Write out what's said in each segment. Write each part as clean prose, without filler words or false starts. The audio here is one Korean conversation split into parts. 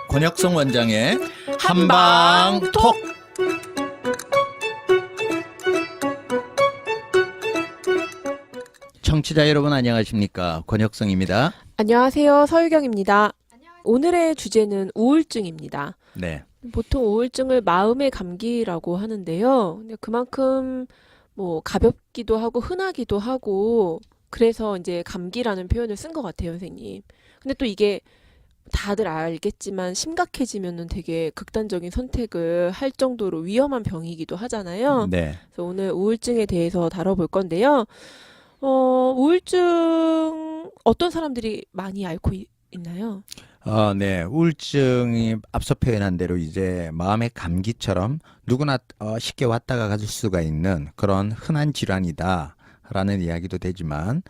권혁성 원장의 한방톡. 청취자 여러분 안녕하십니까? 권혁성입니다. 안녕하세요. 서유경입니다. 오늘의 주제는 우울증입니다. 네. 보통 우울증을 마음의 감기라고 하는데요. 근데 그만큼 뭐 가볍기도 하고 흔하기도 하고 그래서 이제 감기라는 표현을 쓴 것 같아요, 선생님. 근데 또 이게 다들 알겠지만 심각해지면은 되게 극단적인 선택을 할 정도로 위험한 병이기도 하잖아요. 네. 그래서 오늘 우울증에 대해서 다뤄볼 건데요. 우울증 어떤 사람들이 많이 앓고 있나요? 네. 우울증이 앞서 표현한 대로 이제 마음의 감기처럼 누구나 쉽게 왔다가 갈 수가 있는 그런 흔한 질환이다라는 이야기도 되지만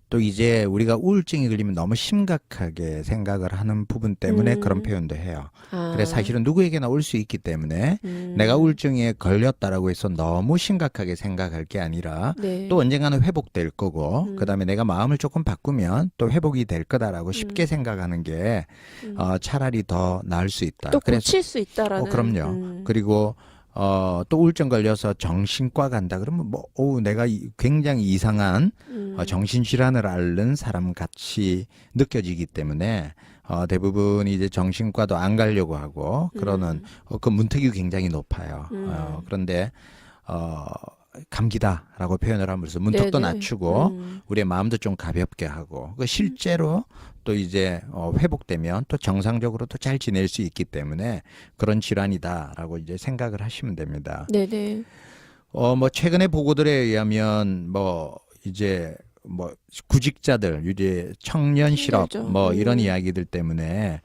또 이제 우리가 우울증이 걸리면 너무 심각하게 생각을 하는 부분 때문에 그런 표현도 해요. 그래서 사실은 누구에게나 올 수 있기 때문에 내가 우울증에 걸렸다라고 해서 너무 심각하게 생각할 게 아니라 네. 또 언젠가는 회복될 거고 그다음에 내가 마음을 조금 바꾸면 또 회복이 될 거다라고 쉽게 생각하는 게 차라리 더 나을 수 있다. 또 고칠 수 있다라는. 그럼요. 그리고 또 우울증 걸려서 정신과 간다 그러면 내가 굉장히 이상한 정신질환을 앓는 사람 같이 느껴지기 때문에 대부분 이제 정신과도 안 가려고 하고 그러는 그 문턱이 굉장히 높아요. 그런데 감기다라고 표현을 하면서 문턱도 네네. 낮추고 우리의 마음도 좀 가볍게 하고 실제로 또 이제 회복되면 또 정상적으로 또 잘 지낼 수 있기 때문에 그런 질환이다라고 이제 생각을 하시면 됩니다. 네네. 최근의 보고들에 의하면 이제 구직자들 이제 청년 실업 힘들죠. 이런 이야기들 때문에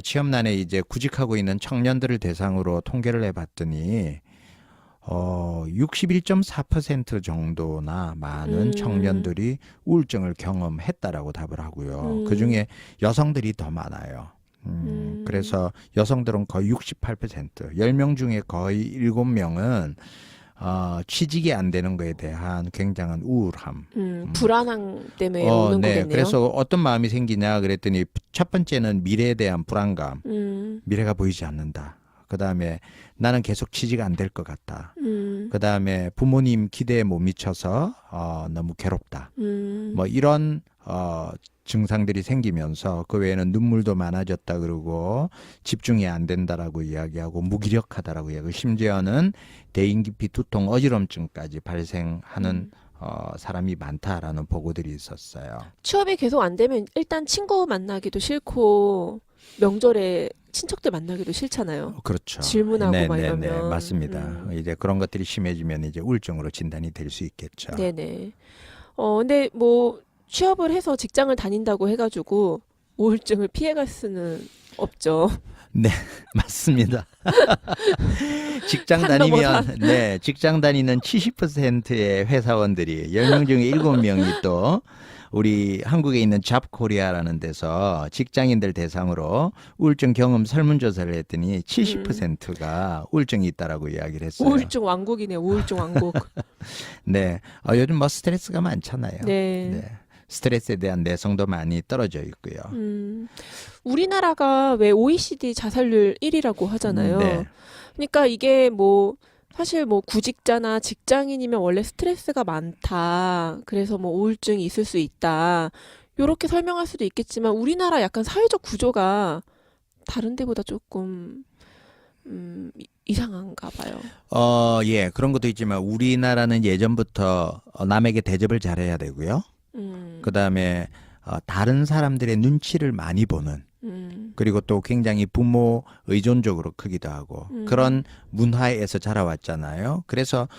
취업난에 이제 구직하고 있는 청년들을 대상으로 통계를 해봤더니 61.4% 정도나 많은 청년들이 우울증을 경험했다라고 답을 하고요. 그중에 여성들이 더 많아요. 그래서 여성들은 거의 68%, 10명 중에 거의 7명은 취직이 안 되는 거에 대한 굉장한 우울함. 불안함 때문에 오는 네. 거겠네요. 그래서 어떤 마음이 생기냐 그랬더니 첫 번째는 미래에 대한 불안감. 미래가 보이지 않는다. 그다음에 나는 계속 취직 안 될 것 같다. 그다음에 부모님 기대에 못 미쳐서 너무 괴롭다. 이런 증상들이 생기면서 그 외에는 눈물도 많아졌다 그러고 집중이 안 된다라고 이야기하고 무기력하다라고 이야기하고 심지어는 대인기피 두통 어지럼증까지 발생하는 사람이 많다라는 보고들이 있었어요. 취업이 계속 안 되면 일단 친구 만나기도 싫고 명절에 친척들 만나기도 싫잖아요. 그렇죠. 질문하고 막 이러면. 맞습니다. 이제 그런 것들이 심해지면 이제 우울증으로 진단이 될 수 있겠죠. 네네. 근데 취업을 해서 직장을 다닌다고 해가지고 우울증을 피해갈 수는 없죠. 네, 맞습니다. 직장 산 넘어 다니면, 직장 다니는 70%의 회사원들이 10명 중에 7명이 또 우리 한국에 있는 잡코리아라는 데서 직장인들 대상으로 우울증 경험 설문조사를 했더니 70%가 우울증이 있다라고 이야기를 했어요. 우울증 왕국이네요. 우울증 왕국. 네, 요즘 스트레스가 많잖아요. 네. 스트레스에 대한 내성도 많이 떨어져 있고요. 우리나라가 왜 OECD 자살률 1위라고 하잖아요. 네. 그러니까 이게 사실 구직자나 직장인이면 원래 스트레스가 많다. 그래서 우울증이 있을 수 있다. 요렇게 설명할 수도 있겠지만 우리나라 약간 사회적 구조가 다른 데보다 조금 이상한가 봐요. 예, 그런 것도 있지만 우리나라는 예전부터 남에게 대접을 잘해야 되고요. 그다음에 다른 사람들의 눈치를 많이 보는 그리고 또 굉장히 부모 의존적으로 크기도 하고 그런 문화에서 자라왔잖아요. 그래서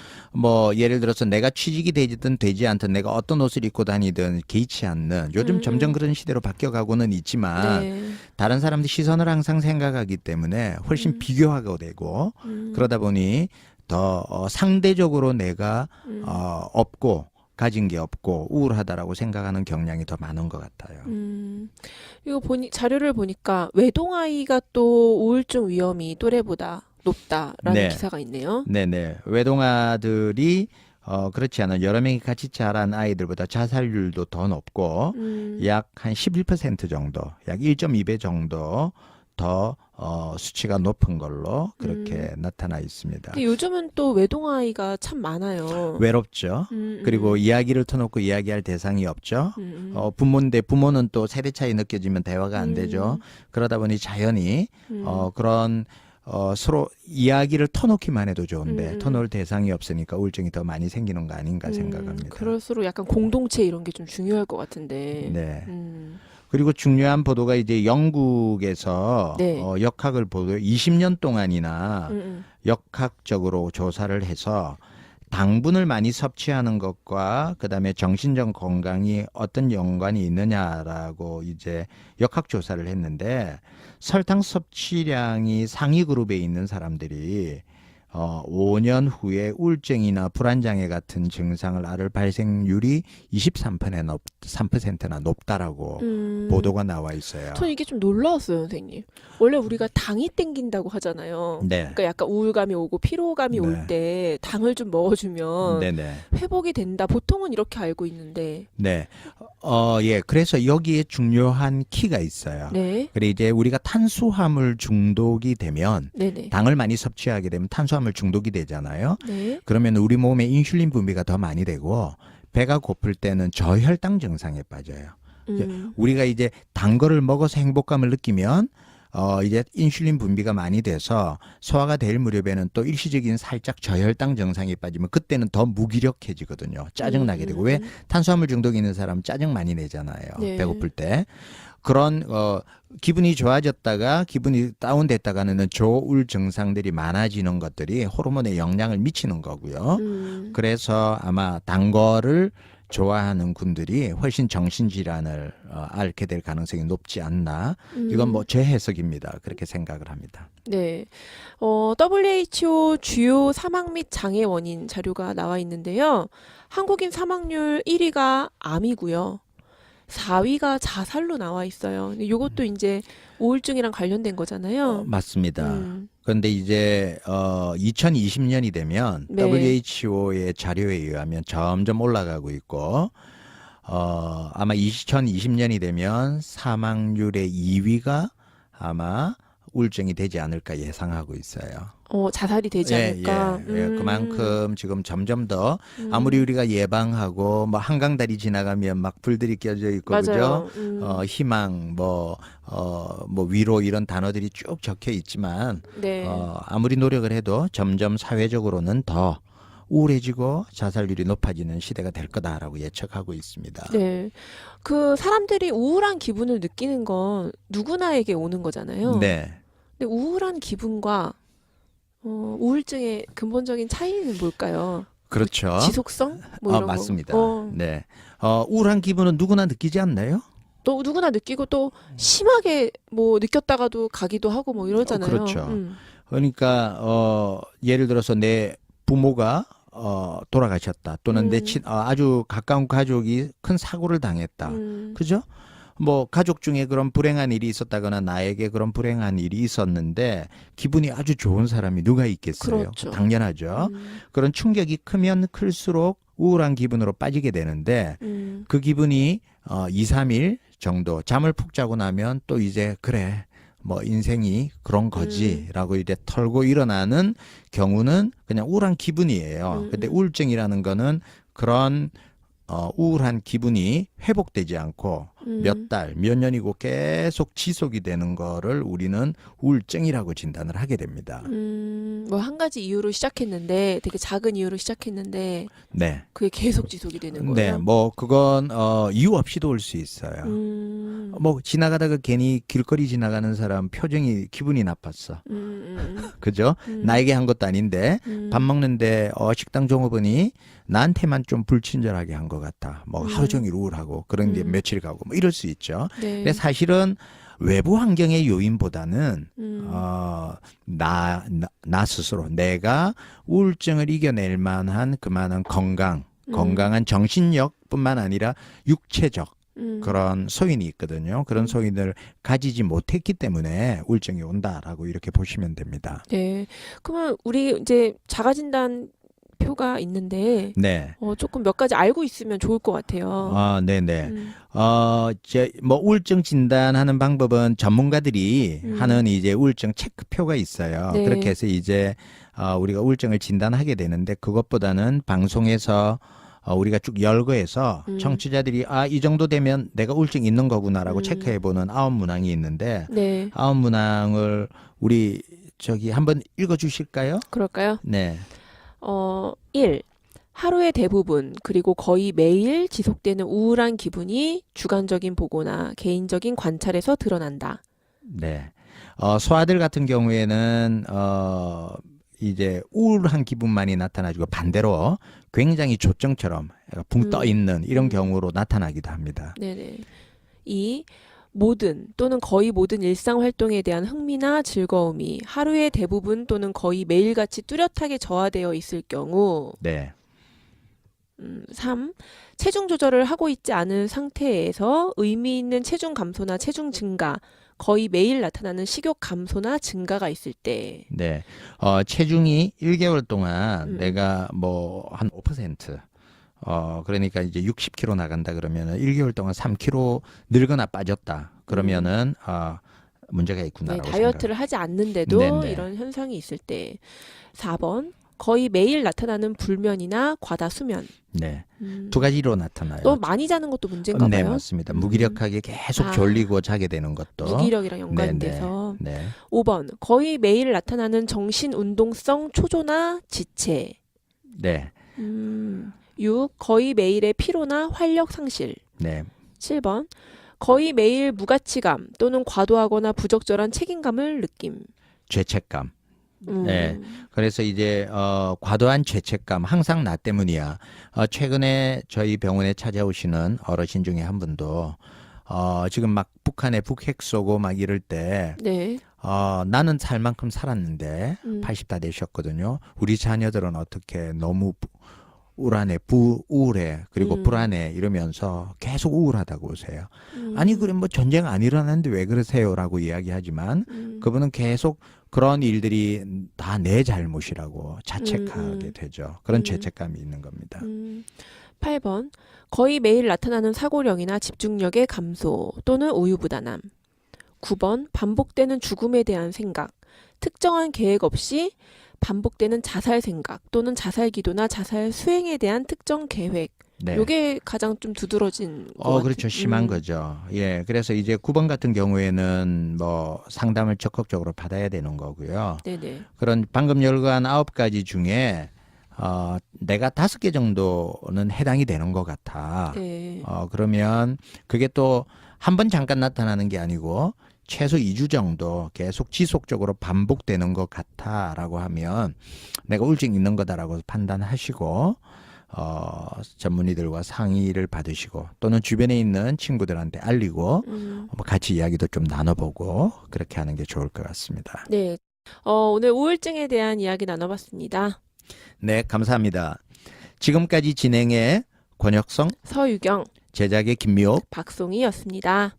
예를 들어서 내가 취직이 되든 되지 않든 내가 어떤 옷을 입고 다니든 개의치 않는 요즘 점점 그런 시대로 바뀌어가고는 있지만 네. 다른 사람들 시선을 항상 생각하기 때문에 훨씬 비교하게 되고 그러다 보니 더 상대적으로 내가 없고 가진 게 없고 우울하다라고 생각하는 경향이 더 많은 것 같아요. 이거 자료를 보니까 외동아이가 또 우울증 위험이 또래보다 높다라는 네. 기사가 있네요. 네네. 외동아들이 그렇지 않은 여러 명이 같이 자란 아이들보다 자살률도 더 높고 약 한 11% 정도, 약 1.2배 정도 더 수치가 높은 걸로 그렇게 나타나 있습니다. 근데 요즘은 또 외동아이가 참 많아요. 외롭죠. 그리고 이야기를 터놓고 이야기할 대상이 없죠. 부모인데 부모는 또 세대 차이 느껴지면 대화가 안 되죠. 그러다 보니 자연히 그런 서로 이야기를 터놓기만 해도 좋은데 터놓을 대상이 없으니까 우울증이 더 많이 생기는 거 아닌가 생각합니다. 그럴수록 약간 공동체 이런 게 좀 중요할 것 같은데. 네. 그리고 중요한 보도가 이제 영국에서 네. 역학을 보도 20년 동안이나 역학적으로 조사를 해서 당분을 많이 섭취하는 것과 그다음에 정신적 건강이 어떤 연관이 있느냐라고 이제 역학 조사를 했는데 설탕 섭취량이 상위 그룹에 있는 사람들이 5년 후에 우울증이나 불안장애 같은 증상을 앓을 발생률이 23%나 높다라고 보도가 나와 있어요. 전 이게 좀 놀라웠어요, 선생님. 원래 우리가 당이 땡긴다고 하잖아요. 네. 그러니까 약간 우울감이 오고 피로감이 네. 올 때 당을 좀 먹어주면 네네. 회복이 된다. 보통은 이렇게 알고 있는데. 네. 예. 그래서 여기에 중요한 키가 있어요. 네. 그래 이제 우리가 탄수화물 중독이 되면 네네. 당을 많이 섭취하게 되면 탄수화물 중독이 되잖아요. 네. 그러면 우리 몸에 인슐린 분비가 더 많이 되고 배가 고플 때는 저혈당 증상에 빠져요. 우리가 이제 단 거를 먹어서 행복감을 느끼면 이제 인슐린 분비가 많이 돼서 소화가 될 무렵에는 또 일시적인 살짝 저혈당 증상에 빠지면 그때는 더 무기력해지거든요. 짜증나게 되고. 왜 탄수화물 중독이 있는 사람은 짜증 많이 내잖아요. 네. 배고플 때. 그런 기분이 좋아졌다가 기분이 다운됐다가는 조울 증상들이 많아지는 것들이 호르몬에 영향을 미치는 거고요. 그래서 아마 단 거를 좋아하는 분들이 훨씬 정신질환을 앓게 될 가능성이 높지 않나. 이건 뭐 제 해석입니다. 그렇게 생각을 합니다. 네. WHO 주요 사망 및 장애 원인 자료가 나와 있는데요. 한국인 사망률 1위가 암이고요. 4위가 자살로 나와 있어요. 근데 이것도 이제 우울증이랑 관련된 거잖아요. 맞습니다. 그런데 이제 2020년이 되면 네. WHO의 자료에 의하면 점점 올라가고 있고 아마 2020년이 되면 사망률의 2위가 아마 우울증이 되지 않을까 예상하고 있어요. 자살이 되지 않을까. 예. 그만큼 지금 점점 더 아무리 우리가 예방하고 뭐 한강다리 지나가면 막 불들이 껴져 있고 맞아요. 그죠? 희망 뭐 위로 이런 단어들이 쭉 적혀 있지만 네. 아무리 노력을 해도 점점 사회적으로는 더 우울해지고 자살률이 높아지는 시대가 될 거다라고 예측하고 있습니다. 네. 그 사람들이 우울한 기분을 느끼는 건 누구나에게 오는 거잖아요. 네. 근데 우울한 기분과 우울증의 근본적인 차이는 뭘까요? 그렇죠. 지속성? 뭐 이런 맞습니다. 거. 네. 우울한 기분은 누구나 느끼지 않나요? 또 누구나 느끼고 또 심하게 뭐 느꼈다가도 가기도 하고 뭐 이러잖아요. 그렇죠. 그러니까 예를 들어서 내 부모가 돌아가셨다 또는 내 아주 가까운 가족이 큰 사고를 당했다. 그죠? 뭐 가족 중에 그런 불행한 일이 있었다거나 나에게 그런 불행한 일이 있었는데 기분이 아주 좋은 사람이 누가 있겠어요? 그렇죠. 당연하죠. 그런 충격이 크면 클수록 우울한 기분으로 빠지게 되는데 그 기분이 2, 3일 정도 잠을 푹 자고 나면 또 이제 그래 뭐 인생이 그런 거지라고 이제 털고 일어나는 경우는 그냥 우울한 기분이에요. 근데 우울증이라는 거는 그런 우울한 기분이 회복되지 않고 몇 달, 몇 년이고 계속 지속이 되는 거를 우리는 우울증이라고 진단을 하게 됩니다. 뭐 한 가지 이유로 시작했는데 되게 작은 이유로 시작했는데 네. 그게 계속 지속이 되는 거예요. 네, 뭐 그건 이유 없이도 올 수 있어요. 뭐 지나가다가 괜히 길거리 지나가는 사람 표정이 기분이 나빴어. 그죠? 나에게 한 것도 아닌데 밥 먹는데 식당 종업원이 나한테만 좀 불친절하게 한 것 같다. 뭐 하루 종일 우울하고 그런 게 며칠 가고 뭐 이럴 수 있죠. 네. 근데 사실은 외부 환경의 요인보다는 나 스스로 내가 우울증을 이겨낼 만한 그만한 건강한 정신력뿐만 아니라 육체적 그런 소인이 있거든요. 그런 소인을 가지지 못했기 때문에 우울증이 온다라고 이렇게 보시면 됩니다. 네. 그러면 우리 이제 자가진단 표가 있는데 네. 조금 몇 가지 알고 있으면 좋을 것 같아요. 아, 네네. 음, 뭐 우울증 진단하는 방법은 전문가들이 하는 이제 우울증 체크표가 있어요. 네. 그렇게 해서 이제 우리가 우울증을 진단하게 되는데 그것보다는 방송에서 우리가 쭉 열거해서 청취자들이 이 정도 되면 내가 우울증 있는 거구나라고 체크해보는 9문항이 있는데 네. 9문항을 우리 한번 읽어주실까요? 그럴까요? 네. 1. 하루의 대부분 그리고 거의 매일 지속되는 우울한 기분이 주관적인 보고나 개인적인 관찰에서 드러난다. 네. 소아들 같은 경우에는 이제 우울한 기분만이 나타나지고 반대로 굉장히 조정처럼 붕 떠 있는 이런 경우로 나타나기도 합니다. 네네. 2. 모든 또는 거의 모든 일상 활동에 대한 흥미나 즐거움이 하루의 대부분 또는 거의 매일같이 뚜렷하게 저하되어 있을 경우. 네. 3. 체중 조절을 하고 있지 않은 상태에서 의미 있는 체중 감소나 체중 증가, 거의 매일 나타나는 식욕 감소나 증가가 있을 때. 네. 체중이 1개월 동안 내가 뭐 한 5%, 그러니까 이제 60kg 나간다 그러면은 1개월 동안 3kg 늘거나 빠졌다. 그러면은 문제가 네, 있구나라고 다이어트를 하지 않는데도 네네. 이런 현상이 있을 때. 4번. 거의 매일 나타나는 불면이나 과다 수면. 네. 음, 두 가지로 나타나요. 너무 많이 자는 것도 문제인가 네, 봐요. 맞습니다. 무기력하게 계속 졸리고 자게 되는 것도. 무기력이랑 연관이 네네. 돼서. 네. 5번. 거의 매일 나타나는 정신 운동성 초조나 지체. 네. 6. 거의 매일의 피로나 활력 상실. 네. 7번. 거의 매일 무가치감 또는 과도하거나 부적절한 책임감을 느낌. 죄책감. 네. 그래서 이제 과도한 죄책감 항상 나 때문이야. 최근에 저희 병원에 찾아오시는 어르신 중에 한 분도 지금 막 북한에 북핵 쏘고 막 이럴 때 네. 나는 살 만큼 살았는데 80 다 되셨거든요. 우리 자녀들은 어떻게 너무 우울해 그리고 불안해 이러면서 계속 우울하다고 하세요. 아니 그래 뭐 전쟁 안 일어났는데 왜 그러세요라고 이야기하지만 그분은 계속 그런 일들이 다 내 잘못이라고 자책하게 되죠. 그런 죄책감이 있는 겁니다. 8번. 거의 매일 나타나는 사고력이나 집중력의 감소 또는 우유부단함. 9번. 반복되는 죽음에 대한 생각. 특정한 계획 없이 반복되는 자살 생각 또는 자살 기도나 자살 수행에 대한 특정 계획. 네. 요게 가장 좀 두드러진 것 같아요. 그렇죠. 심한 거죠. 예. 그래서 이제 9번 같은 경우에는 뭐 상담을 적극적으로 받아야 되는 거고요. 네네. 그런 방금 열거한 9가지 중에 내가 5개 정도는 해당이 되는 것 같아. 네. 그러면 그게 또 한 번 잠깐 나타나는 게 아니고 최소 2주 정도 계속 지속적으로 반복되는 것 같아라고 하면 내가 우울증 있는 거다라고 판단하시고 전문의들과 상의를 받으시고 또는 주변에 있는 친구들한테 알리고 같이 이야기도 좀 나눠보고 그렇게 하는 게 좋을 것 같습니다. 네. 오늘 우울증에 대한 이야기 나눠봤습니다. 네, 감사합니다. 지금까지 진행의 권혁성, 서유경, 제작의 김미옥, 박송이였습니다.